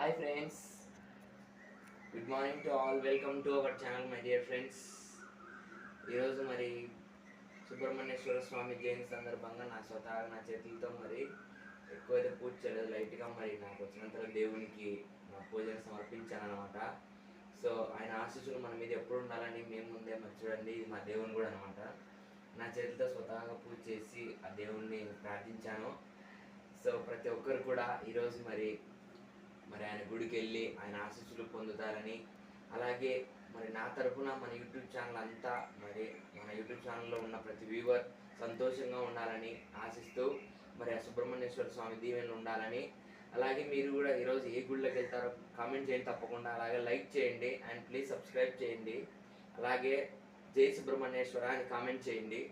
Hi friends, good morning to all. Welcome to our channel my dear friends. ఈరోజు మరి సుబ్రహ్మణ్యేశ్వర స్వామి జయంతి సందర్భంగా నా స్వతహాగా నా చేతులతో మరి ఎక్కువైతే పూజ చేయలేదు, లైట్గా మరి నాకు వచ్చినంత దేవునికి నా పూజను సమర్పించాను అనమాట. సో ఆయన ఆశీస్సులు మన మీద ఎప్పుడు ఉండాలని మేము ముందే మరి చూడండి, ఇది మా దేవుని కూడా అనమాట. నా చేతులతో స్వతహాగా పూజ చేసి ఆ దేవుణ్ణి ప్రార్థించాను. సో ప్రతి ఒక్కరు కూడా ఈరోజు మరి ఆయన గుడికి వెళ్ళి ఆయన ఆశీస్సులు పొందుతారని, అలాగే మరి నా తరఫున మన యూట్యూబ్ ఛానల్ అంతా మరి మన యూట్యూబ్ ఛానల్లో ఉన్న ప్రతి వ్యూవర్ సంతోషంగా ఉండాలని ఆశిస్తూ మరి ఆ సుబ్రహ్మణ్యేశ్వర స్వామి దీవెనలు ఉండాలని, అలాగే మీరు కూడా ఈరోజు ఏ గుడిలోకి వెళ్తారో కామెంట్ చేయండి తప్పకుండా, అలాగే లైక్ చేయండి అండ్ ప్లీజ్ సబ్స్క్రైబ్ చేయండి, అలాగే జై సుబ్రహ్మణ్యేశ్వర అని కామెంట్ చేయండి.